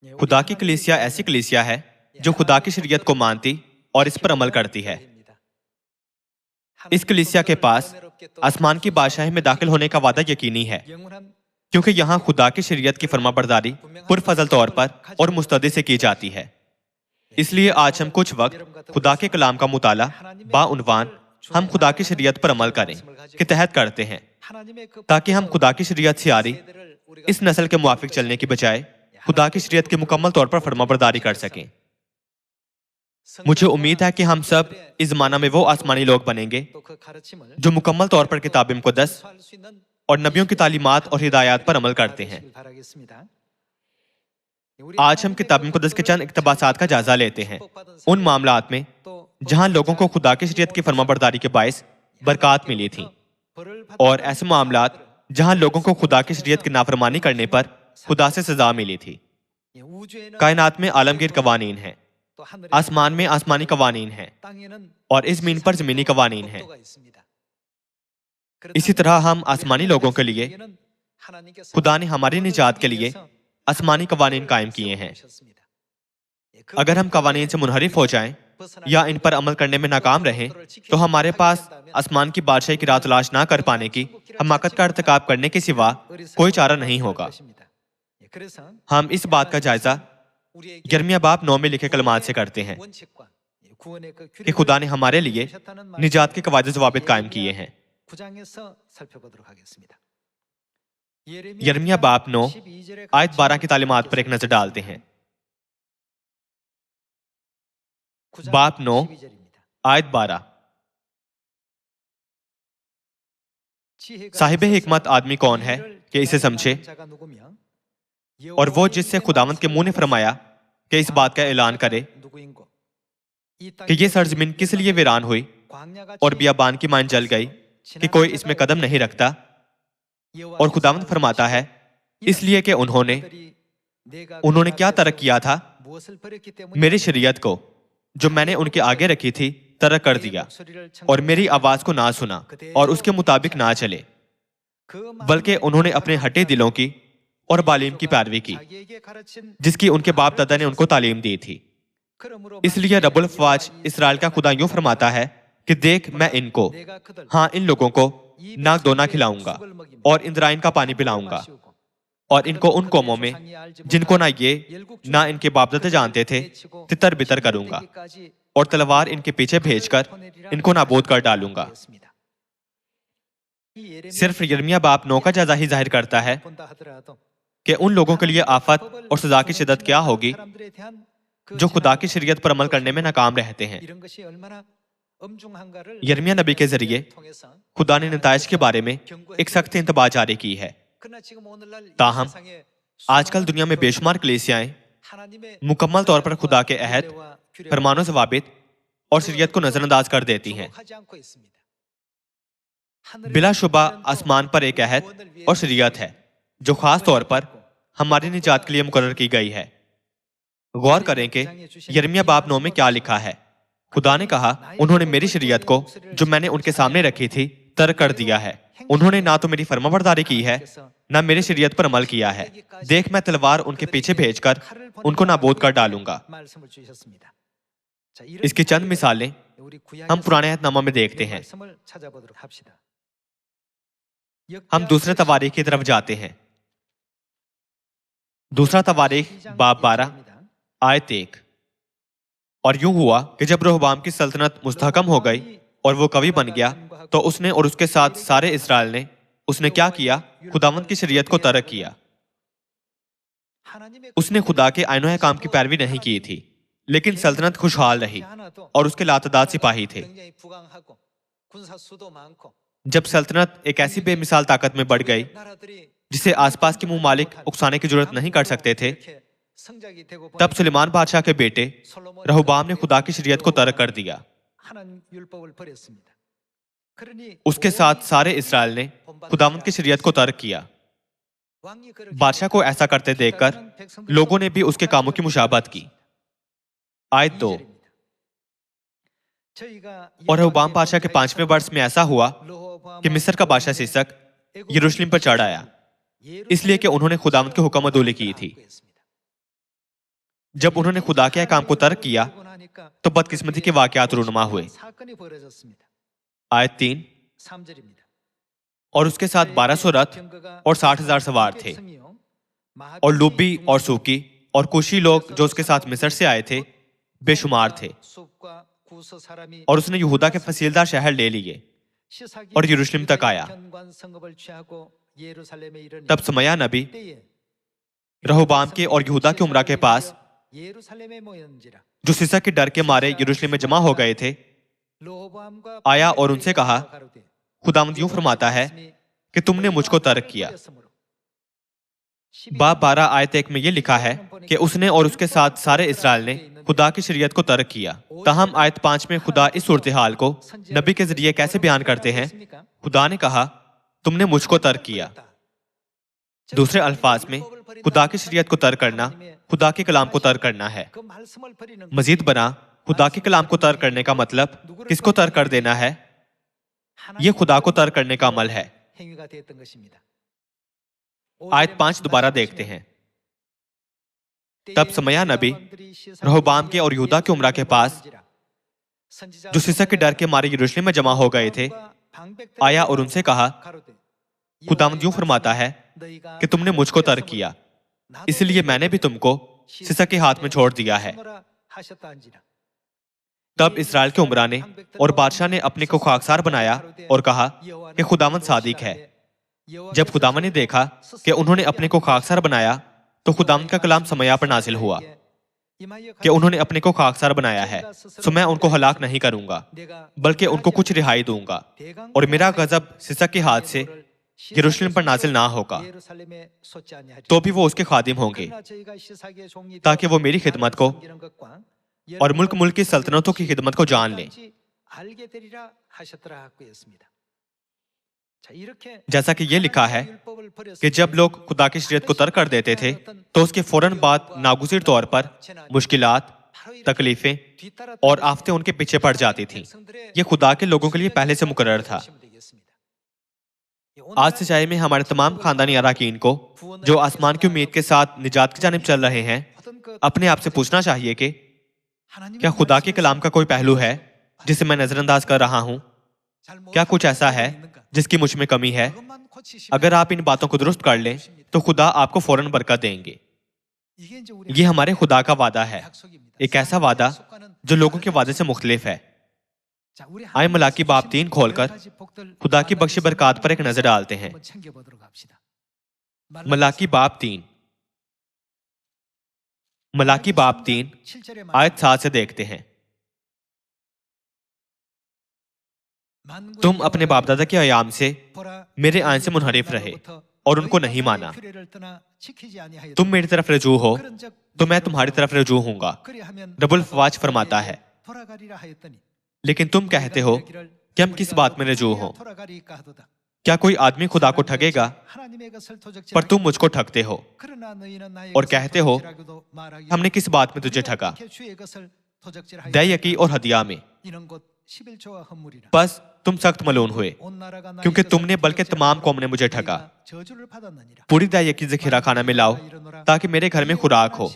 खुदा की कलीसिया ऐसी कलीसिया है जो खुदा की शरीयत को मानती और इस पर अमल करती है। इस कलीसिया के पास आसमान की बादशाही में दाखिल होने का वादा यकीनी है, क्योंकि यहाँ खुदा की शरीयत की फर्माबरदारी पुरफजल तौर पर और मुस्तदी से की जाती है। इसलिए आज हम कुछ वक्त खुदा के कलाम का मुताला बाउनवान हम खुदा की शरीयत पर अमल करें के तहत करते हैं, ताकि हम खुदा की शरीयत से आ रही इस नस्ल के मुआफिक चलने की बजाय खुदा की शरीयत की मुकम्मल तौर पर फर्माबरदारी कर सकें। मुझे उम्मीद है कि हम सब इस ज़माना में वो आसमानी लोग बनेंगे जो मुकम्मल तौर पर किताब मुक़द्दस और नबियों की तालीमात और हिदायत पर अमल करते हैं। आज हम किताब मुक़द्दस के चंद इक़्तिबासात का जायजा लेते हैं, उन मामलात में जहां लोगों को खुदा की शरीयत की फर्माबरदारी के बायस बरकत मिली थी, और ऐसे मामलात जहां लोगों को खुदा की शरीयत की नाफरमानी करने पर खुदा से सजा मिली थी। कायनात में आलमगीर कवानीन हैं, आसमान में आसमानी कवानीन हैं, और इस ज़मीन पर ज़मीनी कवानीन हैं। इसी तरह हम आसमानी लोगों के लिए खुदा ने हमारी निजात के लिए आसमानी कवानीन कायम किए हैं। अगर हम कवानीन से मुनहरिफ हो जाएं या इन पर अमल करने में नाकाम रहें, तो हमारे पास आसमान की बादशाही की राह तलाश ना कर पाने की हमाकत का इर्तिकाब करने के सिवा कोई चारा नहीं होगा। हम इस बात का जायजा यिर्मयाह बाब 9 में लिखे कलमात से करते हैं कि खुदा ने हमारे लिए निजात के कवायद ज़वाबित कायम किए हैं। यिर्मयाह बाब 9 आयत 12 की तालीमात पर एक नजर डालते हैं। बाब 9 आयत 12। साहिब हिकमत आदमी कौन है कि इसे समझे, और वो जिससे खुदावंद के मुंह ने फरमाया कि इस बात का ऐलान करे कि ये सरजमीन किस लिए वीरान हुई और बियाबान की मान जल गई कि कोई इसमें कदम नहीं रखता। और खुदावंद फरमाता है, इसलिए कि उन्होंने क्या तर्क किया था, मेरी शरीयत को जो मैंने उनके आगे रखी थी तर्क कर दिया, और मेरी आवाज को ना सुना और उसके मुताबिक ना चले, बल्कि उन्होंने अपने हटे दिलों की और बालीम की पैरवी की जिसकी उनके बाप दादा ने उनको तालीम दी थी। इसलिए रब्बुल फ़वाज इसराइल का खुदा यूं फरमाता है कि देख, मैं इनको, हाँ इन लोगों को नाक दोना खिलाऊंगा और इंद्रायन का पानी पिलाऊंगा, और इनको उन कौमों में जिनको ना ये ना इनके बाप दादा जानते थे तितर बितर करूंगा, और तलवार इनके पीछे भेजकर इनको नाबूद कर डालूंगा। सिर्फ यिर्मयाह बाब 9 का जायजा ही जाहिर करता है कि उन लोगों के लिए आफत और सजा की शिद्दत क्या होगी जो खुदा की शरीयत पर अमल करने में नाकाम रहते हैं। यिर्मयाह नबी के जरिए खुदा ने नताइज के बारे में एक सख्त इंतबाह जारी की है। ताहम आजकल दुनिया में बेशुमार कलीसियाएं मुकम्मल तौर पर खुदा के अहद, फरमानो ज़वाबित और शरीयत को नजरअंदाज कर देती हैं। बिलाशुबा आसमान पर एक अहद और शरीयत है जो खास तौर पर हमारी निजात के लिए मुकर्रर की गई है। गौर करें कि यिर्मयाह बाब 9 में क्या लिखा है। खुदा ने कहा, उन्होंने मेरी शरीयत को जो मैंने उनके सामने रखी थी तर्क कर दिया है। उन्होंने ना तो मेरी फर्माबरदारी की है ना मेरी शरीयत पर अमल किया है। देख, मैं तलवार उनके पीछे भेजकर उनको नाबूद कर डालूंगा। इसकी चंद मिसालें हम पुराने अहदनामा में देखते हैं। हम दूसरे तवारीख की तरफ जाते हैं। दूसरा तवारीख बाब 12 आयत 1। और यूं हुआ कि जब रोहबाम की सल्तनत मुस्तहकम हो गई और वो कवि बन गया, तो उसने और उसके साथ सारे इस्राएल ने उसने क्या किया, खुदावंद की शरीयत को तर्क किया। उसने खुदा के आईनो अहकाम की पैरवी नहीं की थी, लेकिन सल्तनत खुशहाल रही और उसके लातदाद सिपाही थे। जब सल्तनत एक ऐसी बेमिसाल ताकत में बढ़ गई जिसे आसपास के मुमालिक उकसाने की जरूरत नहीं कर सकते थे, तब सुलेमान बादशाह के बेटे रहबाम ने खुदा की शरीयत को तर्क कर दिया। उसके साथ सारे इस्राएल ने खुदावंद की शरीयत को तर्क किया। बादशाह को ऐसा करते देखकर लोगों ने भी उसके कामों की मुशाबहत की। आयत 2। और रहबाम बादशाह के 5वें वर्ष में ऐसा हुआ कि मिस्र का बादशाह सीसक यरूशलेम पर चढ़ आया, इसलिए कि उन्होंने खुदावंद के हुक्म अदूली की थी। जब उन्होंने खुदा के अहकाम को तर्क किया तो बदकिस्मती के वाकयात रूनुमा हुए। आयत 3, और उसके साथ 1200 रथ और 60,000 सवार थे, और लुब्बी और सूकी और कुशी लोग जो उसके साथ मिस्र से आए थे बेशुमार थे। और उसने यहूदा के फसीलदार शहर ले लिए और यरूशलेम तक आया। तब समया नबी रहोबाम के और यहूदा के उमरा के पास, जो सिसा के डर के मारे यरूशलेम में जमा हो गए थे, आया और उनसे कहा, खुदावंद यूं फरमाता है कि तुमने मुझको तर्क किया। बाब 12 आयत 1 में यह लिखा है कि उसने और उसके साथ सारे इस्राएल ने खुदा की शरीयत को तर्क किया। ताहम आयत 5 में खुदा इस सूरत हाल को नबी के जरिए कैसे बयान करते हैं? खुदा ने कहा, तुमने मुझको तर्क किया। दूसरे अल्फाज में खुदा की शरीयत को तर्क करना खुदा के कलाम को तर्क करना है। मजीद बना, खुदा के कलाम को तर्क करने का मतलब किसको तर्क कर देना है? यह खुदा को तर्क करने का अमल है। आयत 5 दोबारा देखते हैं। तब समया नबी रहोबाम के और यहूदा के उमरा के पास, जो सिसा के डर के मारे यरूशलेम में जमा हो गए थे, आया और उनसे कहा, खुदावंद यूं फरमाता है कि तुमने मुझको तर्क किया, इसलिए मैंने भी तुमको सिसा के हाथ में छोड़ दिया है। तब इस्राएल के उमरा ने और बादशाह ने अपने को खाकसार बनाया और कहा कि खुदावंद सादिक है। जब खुदावंद ने देखा कि उन्होंने अपने को खाकसार बनाया तो खुदावंद का कलाम समया पर नाजिल हुआ कि उन्होंने अपने को खाकसार बनाया है, सो मैं उनको हलाक नहीं करूंगा बल्कि उनको कुछ रिहाई दूंगा, और मेरा गजब सिसा के हाथ से यरूशलेम पर नाजिल ना होगा, तो भी वो उसके खादिम होंगे, ताकि वो मेरी खिदमत को और मुल्क मुल्क की सल्तनतों की खिदमत को जान लें। जैसा कि ये लिखा है कि जब लोग खुदा की शरीयत को तर्क कर देते थे तो उसके फौरन बाद नागुज़िर तौर पर मुश्किलात, तकलीफें और आफतें उनके पीछे पड़ जाती थीं। ये खुदा के लोगों के लिए पहले से मुकर्रर था। आज से चाहे में हमारे तमाम खानदानी अरकान को जो आसमान की उम्मीद के साथ निजात की जानिब चल रहे हैं, अपने आप से पूछना चाहिए कि क्या खुदा के कलाम का कोई पहलू है जिसे मैं नजरअंदाज कर रहा हूं? क्या कुछ ऐसा है जिसकी मुझ में कमी है? अगर आप इन बातों को दुरुस्त कर लें तो खुदा आपको फौरन बरकत देंगे। ये हमारे खुदा का वादा है, एक ऐसा वादा जो लोगों के वादे से मुख्तलिफ है। आए मलाकी बाब 3 खोलकर खुदा की बख्शी बरकत पर एक नजर डालते हैं। मलाकी बाब 3 आयत 7 से देखते हैं। तुम अपने बाप दादा के अयाम से मेरे आयन से मुनहरिफ रहे और उनको नहीं माना। तुम मेरी तरफ रजू हो तो मैं तुम्हारी तरफ रजू हूंगा, रब्बुल फवाज फरमाता है। लेकिन तुम कहते हो कि हम किस बात में रजू हो? क्या कोई आदमी खुदा को ठगेगा? पर तुम मुझको ठगते हो और कहते हो, हमने किस बात में तुझे ठगा? दैयकी और हदिया में। बस तुम सख्त मलून हुए क्योंकि तुमने बल्कि तमाम कौम ने मुझे ठगा। पूरी दैयकी ज़खीरा खाना में लाओ ताकि मेरे घर में खुराक हो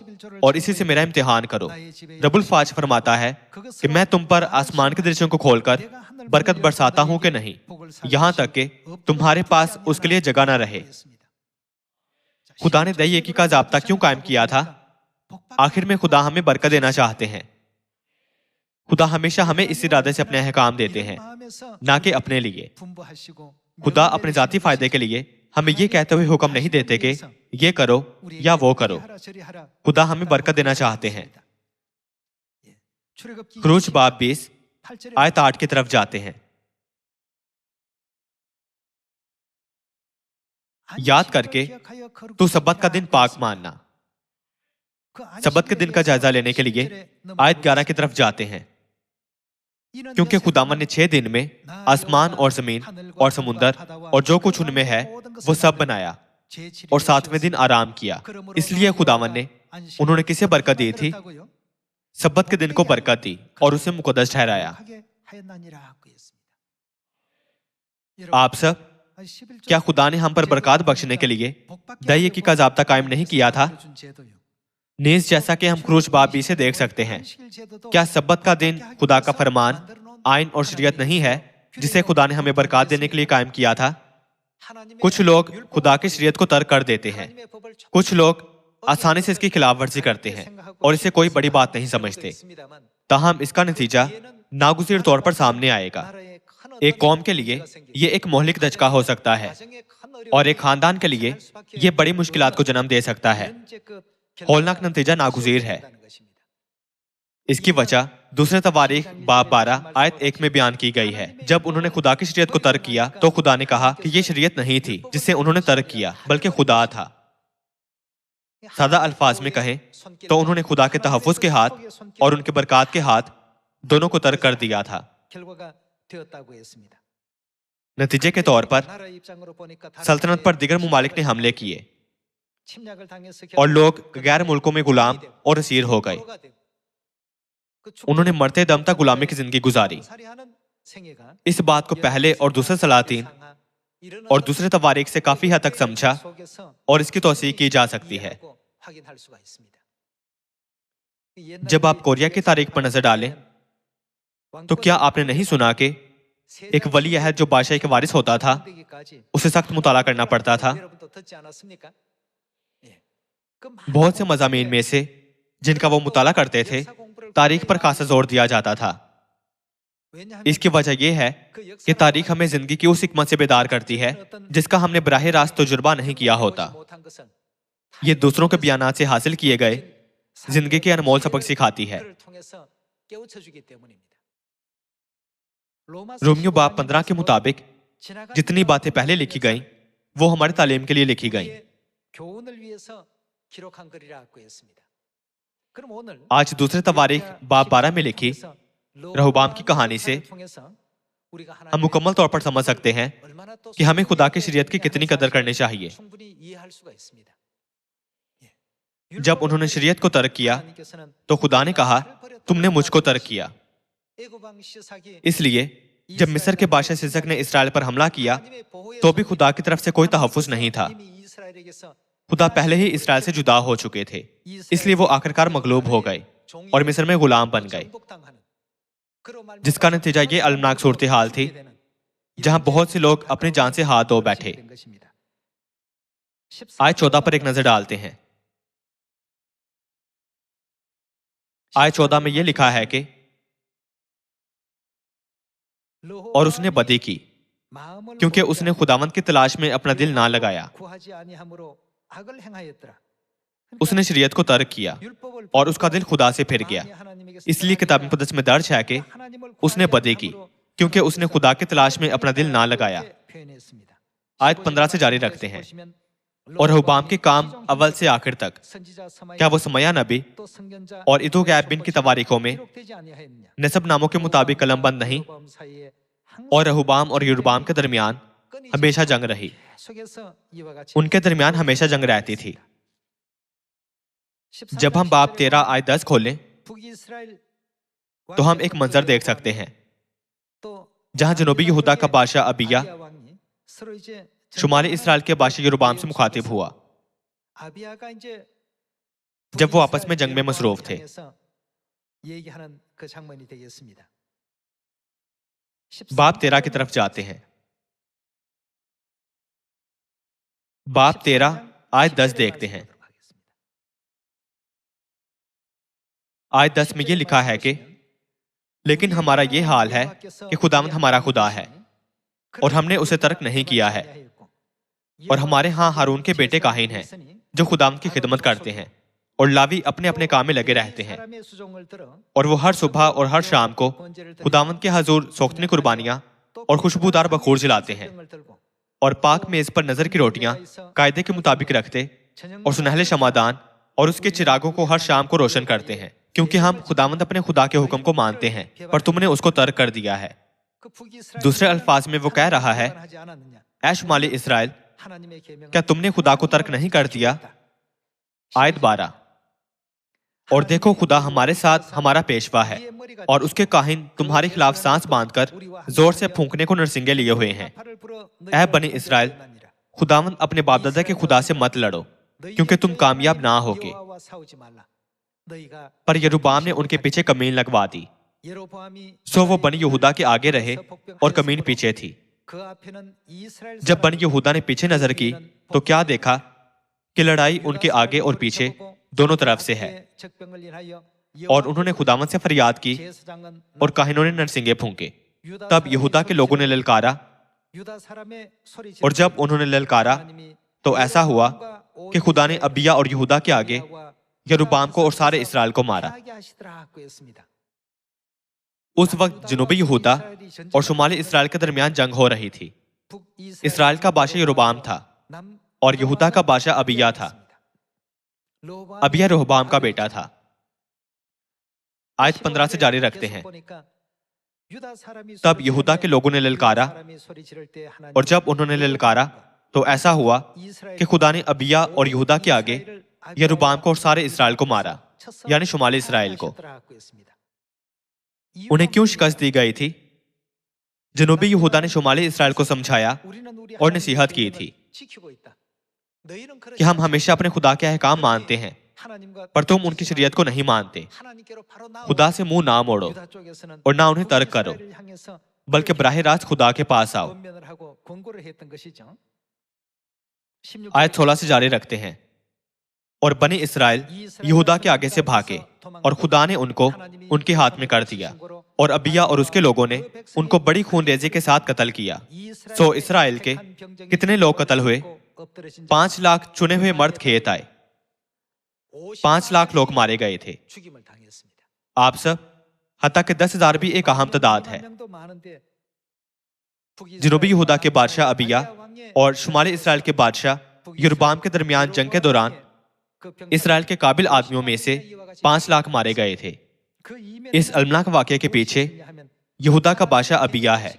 और इसी से मेरा इम्तिहान करो। रब्बुल फाज फरमाता है कि मैं तुम पर आसमान के दृश्यों को खोलकर बरकत बरसाता हूं कि नहीं, यहां तक कि तुम्हारे पास उसके लिए जगह ना रहे। खुदा ने दैयकी का ज़ाब्ता क्यों कायम किया था? आखिर में खुदा हमें बरकत देना चाहते हैं। खुदा हमेशा हमें इस इरादे से अपने अहकाम देते हैं, ना कि अपने लिए। खुदा अपने जाती फायदे के लिए हमें ये कहते हुए हुक्म नहीं देते कि ये करो या वो करो। खुदा हमें बरकत देना चाहते हैं। खरूज बाब 20 आयत 8 की तरफ जाते हैं। याद करके तू सब्बत का दिन पाक मानना। सब्बत के दिन का जायजा लेने के लिए आयत 11 की तरफ जाते हैं। क्योंकि खुदावन ने 6 दिन में आसमान और जमीन और समुंदर और जो कुछ उनमें है वो सब बनाया और 7वें दिन आराम किया। इसलिए खुदावन ने उन्होंने किसे बरकत दी थी? सब्बत के दिन को बरकत दी और उसे मुकद्दस ठहराया। आप सब, क्या खुदा ने हम पर बरकत बख्शने के लिए दैयकी का ज़ाब्ता कायम नहीं किया था? نیز جیسا کہ ہم خروج باب 20 سے دیکھ سکتے ہیں، کیا سبت کا دن خدا کا فرمان، آئین اور شریعت نہیں ہے جسے خدا نے ہمیں برکات دینے کے لیے قائم کیا تھا؟ کچھ لوگ خدا کی شریعت کو ترک کر دیتے ہیں، کچھ لوگ آسانی سے اس کی خلاف ورزی کرتے ہیں اور اسے کوئی بڑی بات نہیں سمجھتے، تاہم اس کا نتیجہ ناگزیر طور پر سامنے آئے گا۔ ایک قوم کے لیے یہ ایک مہلک دھچکا ہو سکتا ہے اور ایک خاندان کے لیے یہ بڑی مشکلات کو جنم دے سکتا ہے۔ ہولناک نتیجہ ناگزیر ہے۔ اس کی وجہ دوسرے تواریخ باب 12 آیت 1 میں بیان کی گئی ہے۔ جب انہوں نے خدا کی شریعت کو ترک کیا تو خدا نے کہا کہ یہ شریعت نہیں تھی جسے انہوں نے ترک کیا، بلکہ خدا تھا۔ سادہ الفاظ میں کہیں تو انہوں نے خدا کے تحفظ کے ہاتھ اور ان کے برکات کے ہاتھ دونوں کو ترک کر دیا تھا۔ نتیجے کے طور پر سلطنت پر دیگر ممالک نے حملے کیے اور لوگ غیر ملکوں میں غلام اور اسیر ہو گئے۔ انہوں نے مرتے دم تک غلامی کی زندگی گزاری۔ اس بات کو پہلے اور دوسرے سلاطین اور دوسرے تواریخ سے کافی حد تک سمجھا اور اس کی توثیق کی جا سکتی ہے۔ جب آپ کوریا کی تاریخ پر نظر ڈالیں تو کیا آپ نے نہیں سنا کہ ایک ولی عہد جو بادشاہ کے وارث ہوتا تھا اسے سخت مطالعہ کرنا پڑتا تھا؟ بہت سے مضامین میں سے جن کا وہ مطالعہ کرتے تھے تاریخ پر خاصا زور دیا جاتا تھا۔ اس کی وجہ یہ ہے کہ تاریخ ہمیں زندگی کی اس حکمت سے بیدار کرتی ہے جس کا ہم نے براہ راست تجربہ نہیں کیا ہوتا۔ یہ دوسروں کے بیانات سے حاصل کیے گئے زندگی کے انمول سبق سکھاتی ہے۔ رومیو باب 15 کے مطابق جتنی باتیں پہلے لکھی گئیں وہ ہماری تعلیم کے لیے لکھی گئیں۔ آج دوسرے تواریخ باب 12 میں لکھی رہوبام کی کہانی سے ہم مکمل طور پر سمجھ سکتے ہیں کہ ہمیں خدا کی شریعت کی کتنی قدر کرنی چاہیے۔ جب انہوں نے شریعت کو ترک کیا تو خدا نے کہا تم نے مجھ کو ترک کیا۔ اس لیے جب مصر کے بادشاہ سیسک نے اسرائیل پر حملہ کیا تو بھی خدا کی طرف سے کوئی تحفظ نہیں تھا۔ خدا پہلے ہی اسرائیل سے جدا ہو چکے تھے، اس لیے وہ آخرکار مغلوب ہو گئے اور مصر میں غلام بن گئے، جس کا نتیجہ یہ المناک صورتحال تھی جہاں بہت سے لوگ اپنی جان سے ہاتھ دھو بیٹھے۔ آیت 14 پر ایک نظر ڈالتے ہیں۔ آیت 14 میں یہ لکھا ہے کہ اور اس نے بدی کی کیونکہ اس نے خداوند کی تلاش میں اپنا دل نہ لگایا۔ اس نے شریعت کو ترک کیا اور اس کا دل خدا سے پھر گیا۔ اس لیے کتاب مقدس میں درج ہے کہ اس نے بدی کی کیونکہ اس نے خدا کی تلاش میں اپنا دل نہ لگایا۔ آیت 15 سے جاری رکھتے ہیں۔ اور رہوبام کے کام اول سے آخر تک، کیا وہ سمیہ نبی اور ادو غیب بن کی تواریخوں میں نسب ناموں کے مطابق قلم بند نہیں؟ اور رہوبام اور یربام کے درمیان ہمیشہ جنگ رہی۔ ان کے درمیان ہمیشہ جنگ رہتی تھی۔ جب ہم باب 13 آیت 10 کھولیں تو ہم ایک منظر دیکھ سکتے ہیں جہاں جنوبی یہودا کا بادشاہ ابیہ شمالی اسرائیل کے بادشاہ یربام سے مخاطب ہوا جب وہ آپس میں جنگ میں مصروف تھے۔ باب 13 کی طرف جاتے ہیں۔ باب 13 آیت 10 دیکھتے ہیں۔ آیت 10 میں یہ لکھا ہے کہ لیکن ہمارا یہ حال ہے کہ خداوند ہمارا خدا ہے اور ہم نے اسے ترک نہیں کیا ہے، اور ہمارے ہاں ہارون کے بیٹے کاہن ہیں جو خداوند کی خدمت کرتے ہیں، اور لاوی اپنے اپنے کام میں لگے رہتے ہیں، اور وہ ہر صبح اور ہر شام کو خداوند کے حضور سوختنی قربانیاں اور خوشبودار بخور جلاتے ہیں، اور پاک میز پر نظر کی روٹیاں قاعدے کے مطابق رکھتے اور سنہلے شمعدان اور اس کے چراغوں کو ہر شام کو روشن کرتے ہیں، کیونکہ ہم خداوند اپنے خدا کے حکم کو مانتے ہیں پر تم نے اس کو ترک کر دیا ہے۔ دوسرے الفاظ میں وہ کہہ رہا ہے اے شمالی اسرائیل، کیا تم نے خدا کو ترک نہیں کر دیا؟ آیت 12 اور دیکھو خدا ہمارے ساتھ ہمارا پیشوا ہے اور اس کے کاہن تمہارے خلاف سانس باندھ کر زور سے پھونکنے کو نرسنگے لیے ہوئے ہیں۔ اے بنی اسرائیل، خداوند اپنے باپ دادا کے خدا سے مت لڑو کیونکہ تم کامیاب نہ ہوگے۔ पर यरूबाम ने उनके पीछे कमीन लगवा दी। सो वो बनी यहूदा के आगे रहे और कमीन पीछे थी। जब बनी यहूदा ने पीछे नजर की तो क्या देखा कि लड़ाई उनके आगे और पीछे दोनों तरफ से है। और उन्होंने खुदावंद से फरियाद की और काहिनों ने नरसिंगे फूंके। तब यहूदा के लोगों ने ललकारा, और जब उन्होंने ललकारा तो ऐसा हुआ कि खुदा ने अबिया और यहूदा के आगे यरूबाम को और सारे इसराइल को मारा। उस वक्त जनूबी यहूदा और शुमाली इसराइल के दरमियान जंग हो रही थी। इसराइल का बादशाह यरूबाम था और यहूदा का बादशाह अबिया था। अबिया रोहबाम का बेटा था। आयत 15 से जारी रखते हैं। तब यहूदा के लोगों ने ललकारा, और जब उन्होंने ललकारा तो ऐसा हुआ कि खुदा ने अबिया और यहूदा के आगे यरूबाम को और सारे इसराइल को मारा, यानी शुमाली इसराइल को। उन्हें क्यों शिकस्त दी गई थी? जनूबी यहूदा ने शुमाली इसराइल को समझाया और नसीहत की थी कि हम हमेशा अपने खुदा के अहकाम मानते हैं, पर तुम उनकी शरीयत को नहीं मानते। खुदा से मुंह ना मोड़ो और ना उन्हें तर्क करो, बल्कि बराह रास्त खुदा के पास आओ। आयत 16 से जारी रखते हैं। और बनी इसराइल यहूदा के आगे से भागे, और खुदा ने उनको उनके हाथ में कर दिया, और अबिया और उसके लोगों ने उनको बड़ी खूनरेजी के साथ कत्ल किया। सो इसराइल के कितने लोग कत्ल हुए? 5 लाख चुने हुए मर्द खेत आए। 5 लाख लोग मारे गए थे। आप सब, हत्ता के 10,000 भी एक अहम तादाद है। जनूबी यहूदा के बादशाह अबिया और शुमाली इसराइल के बादशाह यरूबाम के दरमियान जंग के दौरान इसराइल के काबिल आदमियों में से 5 लाख मारे गए थे। इस अलमनाक वाकये के पीछे यहूदा का बादशाह अबिया है,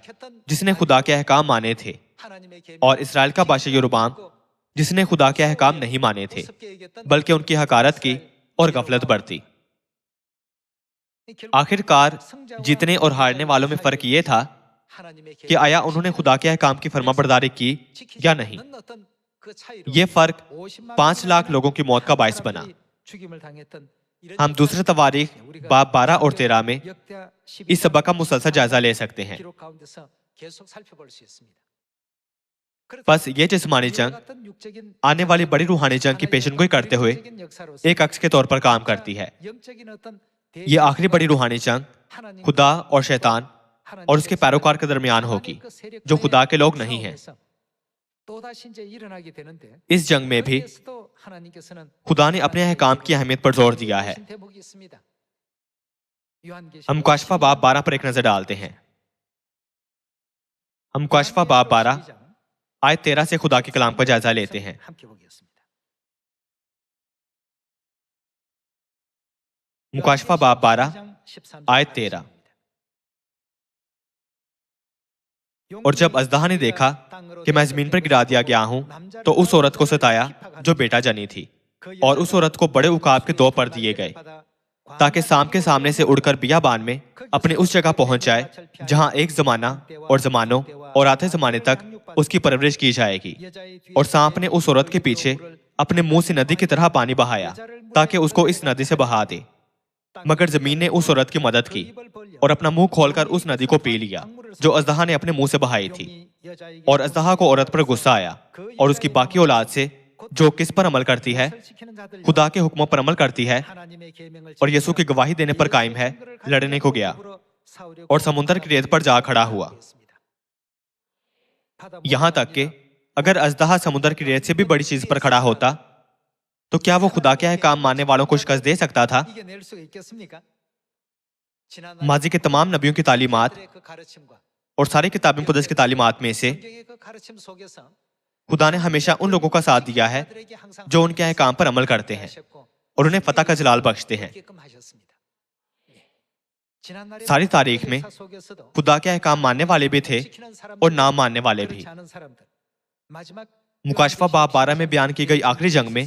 जिसने खुदा के अहकाम माने थे, और इसराइल का बादशाह यरूबाम, जिसने खुदा के अहकाम नहीं माने थे, बल्कि उनकी हकारत की और गफलत बरती। आखिरकार जीतने और हारने वालों में फर्क ये था कि आया उन्होंने खुदा के अहकाम की फरमाबरदारी की या नहीं। ये फर्क 5 लाख लोगों की मौत का बायस बना। हम दूसरे तवारीख बाब 12 और 13 में इस सबक का मुसलसल जायजा ले सकते हैं। बस ये जिस्मानी जंग आने वाली बड़ी रूहानी जंग की पेशनगोई करते हुए एक अक्स के तौर पर काम करती है। ये आखिरी बड़ी रूहानी जंग खुदा और शैतान और उसके पैरोकार के दरमियान होगी, जो खुदा के लोग नहीं हैं। इस जंग में भी खुदा ने अपने अहकाम की अहमियत पर जोर दिया है। हम काशफा बाब 12 पर एक नजर डालते हैं। हम काशफा बाब 12 आयत 13 से खुदा के कलाम का जायजा लेते हैं। मुकाशफा बाब 12 आयत 13। और जब अजदहा ने देखा कि मैं जमीन पर गिरा दिया गया हूं, तो उस औरत को सताया जो बेटा जनी थी, और उस औरत को बड़े उकाब के 2 पर दिए गए, ताकि शाम के सामने से उड़कर बियाबान में अपने उस जगह पहुंच जाए जहां एक जमाना और जमानों और आधे जमाने तक उसकी परवरिश की जाएगी। और सांप ने उस औरत के पीछे अपने मुंह से नदी की तरह पानी बहाया, ताकि उसको इस नदी से बहा दे। मगर जमीन ने उस औरत की मदद की और अपना मुंह खोलकर उस नदी को पी लिया जो अजदहा ने अपने मुंह से बहाई थी। और अजदहा को औरत पर गुस्सा आया, और उसकी बाकी औलाद से जो किस पर अमल करती है, खुदा के हुक्मों पर अमल करती है और यीशु की गवाही देने पर कायम है, लड़ने को गया और समुद्र की रेत पर जा खड़ा हुआ। यहां तक कि अगर अजदहा समुद्र की रेत से भी बड़ी चीज पर खड़ा होता, तो क्या वो खुदा के अहकाम मानने वालों को शिकस्त दे सकता था? माजी के तमाम नबियों की तालीमात और सारी किताब मुक़द्दस की तालीमात में से खुदा ने हमेशा उन लोगों का साथ दिया है जो उनके अहकाम पर अमल करते हैं और उन्हें फतह का जलाल बख्शते हैं। सारी तारीख में खुदा के अहकाम मानने वाले भी थे और ना मानने वाले भी। मुकाशफा बाब 12 में बयान की गई आखिरी जंग में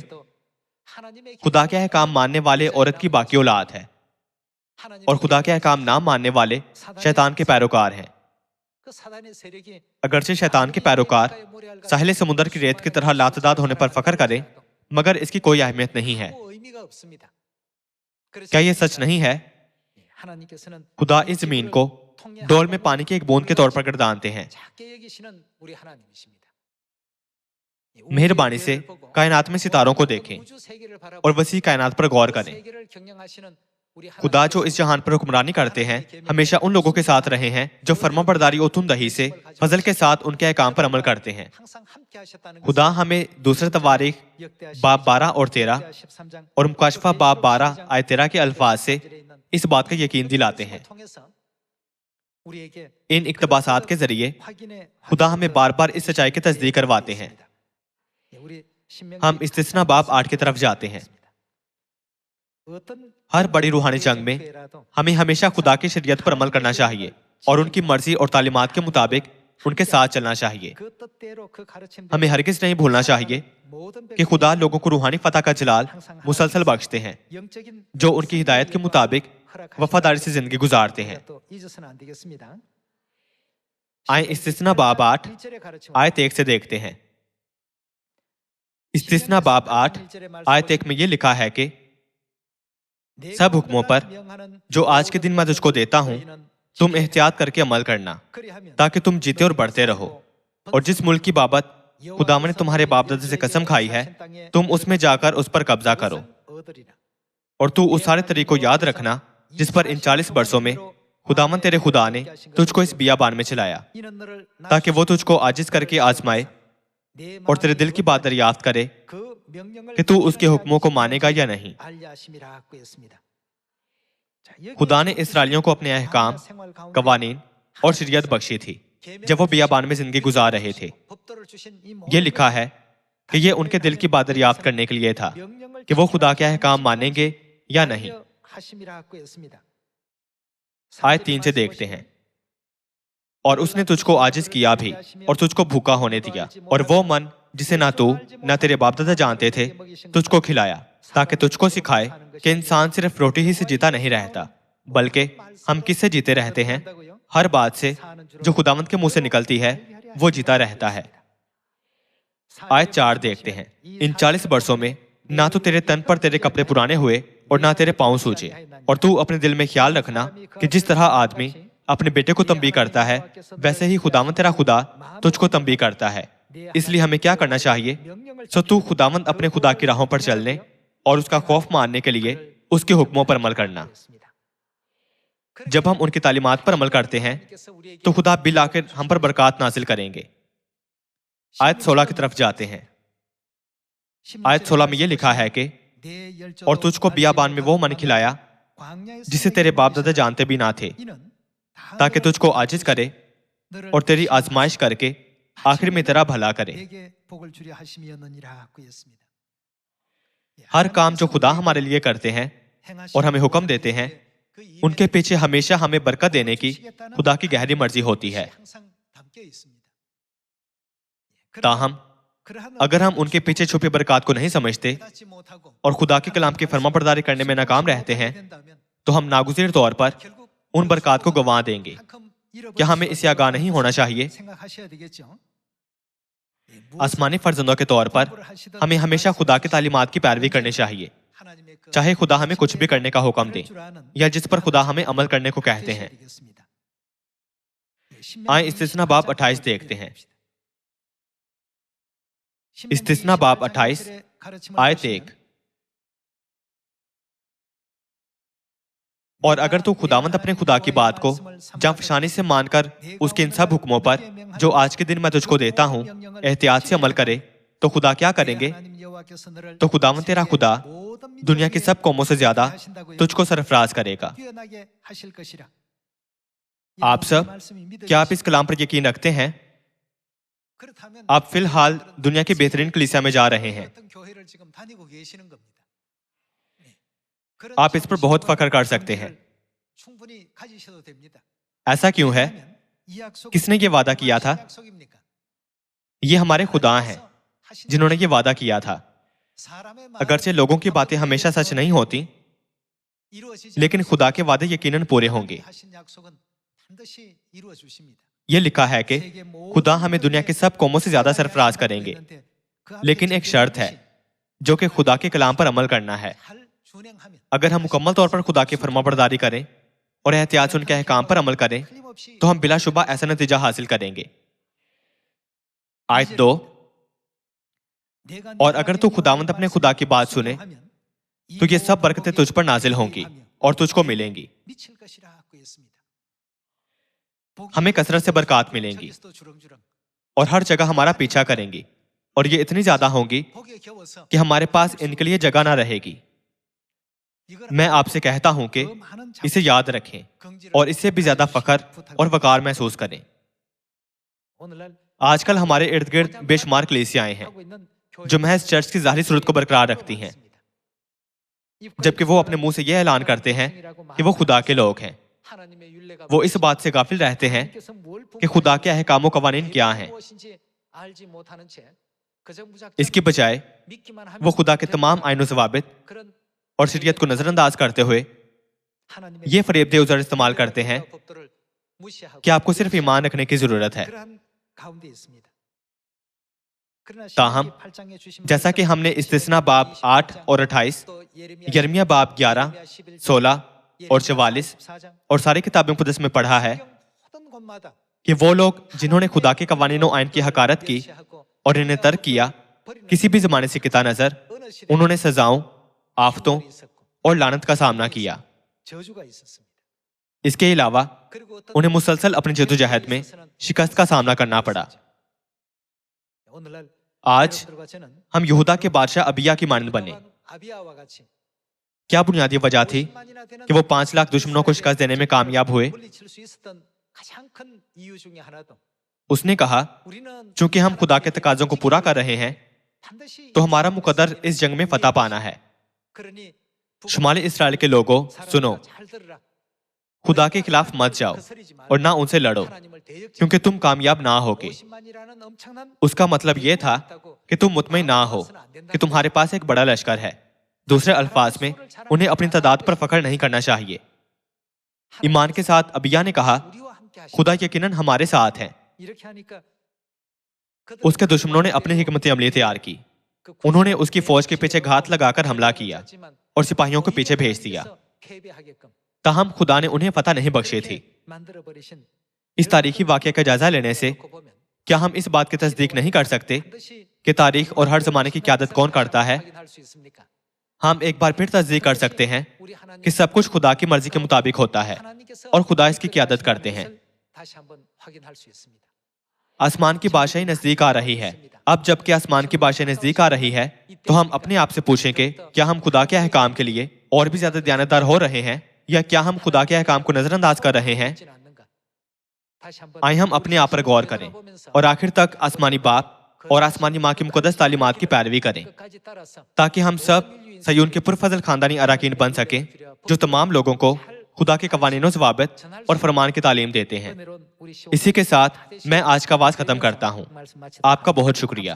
खुदा के अहकाम मानने वाले औरत की बाकी औलाद है और खुदा के अहकाम ना मानने वाले शैतान के पैरोकार हैं। अगरचे शैतान के पैरोकार साहिल समुद्र की रेत की तरह लातदाद होने पर फख्र करें, मगर इसकी कोई अहमियत नहीं है। क्या ये सच नहीं है? खुदा इस जमीन को डोल में पानी की एक बूंद के तौर पर गर्दानते हैं। मेहरबानी से कायनात में सितारों को देखें और वसी कायनात पर गौर करें। खुदा जो इस जहान पर हुक्मरानी करते हैं हमेशा उन लोगों के साथ रहे हैं जो फर्माबरदारी और तुमदही से फजल के साथ उनके अहकाम पर अमल करते हैं। खुदा हमें दूसरे तवारीख बाब 12 और 13 और मुकाशफा बाब 12 आयत 13 के अल्फाज से इस बात का यकीन दिलाते हैं। इन इक्तबासात के जरिए खुदा हमें बार बार इस सच्चाई की तस्दीक करवाते हैं। हम इस्तिस्ना बाब 8 की तरफ जाते हैं। हर बड़ी रूहानी जंग में हमें हमेशा खुदा की शरीयत पर अमल करना चाहिए और उनकी मर्जी और तालीमात के मुताबिक उनके साथ चलना चाहिए। हमें हरगिज नहीं भूलना चाहिए कि खुदा लोगों को रूहानी फतह का जलाल मुसलसल बख्शते हैं जो उनकी हिदायत के मुताबिक वफादारी से जिंदगी गुजारते हैं। आए इस्तिस्ना बाब 8 आयत 1 से देखते हैं। इस्तिस्ना बाब 8 आयत 1 में यह लिखा है कि सब हुक्मों पर जो आज के दिन मैं तुझको देता हूं तुम एहतियात करके अमल करना ताकि तुम जीते और बढ़ते रहो, और जिस मुल्क की बाबत खुदावन ने तुम्हारे बाप दादा से कसम खाई है तुम उसमें जाकर उस पर कब्जा करो, और तू उस सारे तरीको याद रखना जिस पर इन 40 बरसों में खुदावन तेरे खुदा ने तुझको इस बियाबान में चलाया, ताकि वो तुझको आजिज करके आजमाए और तेरे दिल की बात दरियाफ्त करे कि तू उसके हुक्मों को मानेगा या नहीं। खुदा ने इसराइलियों को अपने अहकाम, कवानीन और शरीयत बख्शी थी जब वो बियाबान में जिंदगी गुजार रहे थे। ये लिखा है कि ये उनके दिल की बात दरियाफ्त करने के लिए था कि वो खुदा के अहकाम मानेंगे या नहीं। आयत 3 से देखते हैं। और उसने तुझको आजिज किया भी और तुझको भूखा होने दिया, और वो मन जिसे ना तू ना तेरे बाप दादा जानते थे तुझको खिलाया, ताकि तुझको सिखाए कि इंसान सिर्फ रोटी ही से जीता नहीं रहता बल्कि हम किससे जीते रहते हैं, हर बात से जो खुदावंद के मुंह से निकलती है वो जीता रहता है। आयत 4 देखते हैं। इन 40 बरसों में ना तो तेरे तन पर तेरे कपड़े पुराने हुए और ना तेरे पांव सूजे, और तू अपने दिल में ख्याल रखना कि जिस तरह आदमी अपने बेटे को तंबी करता है वैसे ही खुदावंद तेरा खुदा तुझको तंबी करता है। इसलिए हमें क्या करना चाहिए? सो तू खुदावंद अपने खुदा की राहों पर चलने और उसका खौफ मानने के लिए उसके हुक्मों पर अमल करना। जब हम उनकी तालीमात पर अमल करते हैं तो खुदा बिल आखिर हम पर बरकत नाजिल करेंगे। आयत 16 की तरफ जाते हैं। आयत 16 में यह लिखा है कि और तुझको बियाबान में वो मन खिलाया जिसे तेरे बाप दादा जानते भी ना थे, ताकि तुझको आजिज करे और तेरी आजमाइश करके आखिर में तेरा भला करे। हर काम जो खुदा हमारे लिए करते हैं और हमें हुक्म देते हैं उनके पीछे हमेशा हमें बरकत देने की खुदा की गहरी मर्जी होती है। ताहम अगर हम उनके पीछे छुपी बरकत को नहीं समझते और खुदा के कलाम की फर्माबरदारी करने में नाकाम रहते हैं तो हम नागुज़ीर तौर पर उन बरकत को गंवा देंगे। क्या हमें इससे आगाह नहीं होना चाहिए? आसमानी फर्जंदों के तौर पर हमें हमेशा खुदा की तालीमात की पैरवी करनी चाहिए, चाहे खुदा हमें कुछ भी करने का हुक्म दे या जिस पर खुदा हमें अमल करने को कहते हैं। आए इस्तिस्ना बाब 28 देखते हैं। इस्तिस्ना बाब 28 आयत 1। और अगर तू खुदावंद अपने खुदा की बात को जांफशानी से मानकर उसके इन सब हुक्मों पर जो आज के दिन मैं तुझको देता हूं एहतियात से अमल करे तो खुदा क्या करेंगे? तो खुदावंद तेरा खुदा दुनिया की सब कौमों से ज्यादा तुझको सरफराज करेगा। आप सब क्या आप इस कलाम पर यकीन रखते हैं? आप फिलहाल दुनिया की बेहतरीन कलीसिया में जा रहे हैं। आप इस पर बहुत फख्र कर सकते हैं। ऐसा क्यों है? किसने ये वादा किया था? ये हमारे खुदा हैं जिन्होंने ये वादा किया था। अगरचे लोगों की बातें हमेशा सच नहीं होती, लेकिन खुदा के वादे यकीनन पूरे होंगे। ये लिखा है कि खुदा हमें दुनिया के सब कौमों से ज्यादा सरफराज करेंगे, लेकिन एक शर्त है, جو کہ خدا کے کلام پر عمل کرنا ہے۔ اگر ہم مکمل طور پر خدا کی فرما برداری کریں اور احتیاط سے ان کے احکام پر عمل کریں تو ہم بلا شبہ ایسا نتیجہ حاصل کریں گے۔ آیت 2، اور اگر تو خداوند اپنے خدا کی بات سنے تو یہ سب برکتیں تجھ پر نازل ہوں گی اور تجھ کو ملیں گی۔ ہمیں کثرت سے برکات ملیں گی اور ہر جگہ ہمارا پیچھا کریں گی، اور یہ اتنی زیادہ ہوں گی کہ ہمارے پاس ان کے لیے جگہ نہ رہے گی۔ میں آپ سے کہتا ہوں کہ اسے یاد رکھیں اور اس سے بھی زیادہ فخر اور وقار محسوس کریں۔ آج کل ہمارے ارد گرد بے شمار کلیسیائیں ہیں جو محض چرچ کی ظاہری صورت کو برقرار رکھتی ہیں، جبکہ وہ اپنے منہ سے یہ اعلان کرتے ہیں کہ وہ خدا کے لوگ ہیں۔ وہ اس بات سے غافل رہتے ہیں کہ خدا کے احکام و قوانین کیا ہیں۔ اس کی بجائے وہ خدا کے تمام آئین و ضوابط اور شریعت کو نظر انداز کرتے ہوئے یہ فریب دہ عذر استعمال کرتے ہیں کہ آپ کو صرف ایمان رکھنے کی ضرورت ہے۔ تاہم جیسا کہ ہم نے استثنا باب 8 اور 28، یرمیہ باب 11، 16 اور 44 اور ساری کتاب مقدس میں پڑھا ہے کہ وہ لوگ جنہوں نے خدا کے قوانین و آئین کی حقارت کی اور انہیں ترک کیا، کسی بھی زمانے سے قطع نظر، انہوں نے سزاؤں، آفتوں اور لعنت کا سامنا کیا۔ اس کے علاوہ انہیں مسلسل اپنی جدوجہد میں شکست کا سامنا کرنا پڑا۔ آج ہم یہودا کے بادشاہ ابیہ کی مانند بنے۔ کیا بنیادی وجہ تھی کہ وہ 5 لاکھ دشمنوں کو شکست دینے میں کامیاب ہوئے؟ اس نے کہا، چونکہ ہم خدا کے تقاضوں کو پورا کر رہے ہیں تو ہمارا مقدر اس جنگ میں فتح پانا ہے۔ شمالی اسرائیل کے لوگوں، سنو، خدا کے خلاف مت جاؤ اور نہ ان سے لڑو، کیونکہ تم کامیاب نہ ہوگے۔ اس کا مطلب یہ تھا کہ تم مطمئن نہ ہو کہ تمہارے پاس ایک بڑا لشکر ہے۔ دوسرے الفاظ میں انہیں اپنی تعداد پر فخر نہیں کرنا چاہیے۔ ایمان کے ساتھ ابیہ نے کہا، خدا یقیناً ہمارے ساتھ ہے۔ اس کے دشمنوں نے اپنی حکمت عملی تیار کی۔ انہوں نے اس کی فوج کے پیچھے گھات لگا کر حملہ کیا اور سپاہیوں کو پیچھے بھیج دیا، تاہم خدا نے انہیں فتح نہیں بخشی تھی۔ اس تاریخی واقعے کا جائزہ لینے سے کیا ہم اس بات کی تصدیق نہیں کر سکتے کہ تاریخ اور ہر زمانے کی قیادت کون کرتا ہے؟ ہم ایک بار پھر تصدیق کر سکتے ہیں کہ سب کچھ خدا کی مرضی کے مطابق ہوتا ہے اور خدا اس کی قیادت کرتے ہیں۔ آسمان کی بادشاہی نزدیک آ رہی ہے۔ اب جب کہ آسمان کی بادشاہی نزدیک آ رہی ہے تو ہم اپنے آپ سے پوچھیں کہ کیا ہم خدا کے احکام کے لیے اور بھی زیادہ دیانتدار ہو رہے ہیں، یا کیا ہم خدا کے احکام کو نظر انداز کر رہے ہیں؟ آئیں ہم اپنے آپ پر غور کریں اور آخر تک آسمانی باپ اور آسمانی ماں کی مقدس تعلیمات کی پیروی کریں، تاکہ ہم سب صیون کے پرفضل خاندانی اراکین بن سکیں جو تمام لوگوں کو خدا کے قوانین و ضوابط اور فرمان کی تعلیم دیتے ہیں۔ اسی کے ساتھ میں آج کا واعظ ختم کرتا ہوں۔ آپ کا بہت شکریہ۔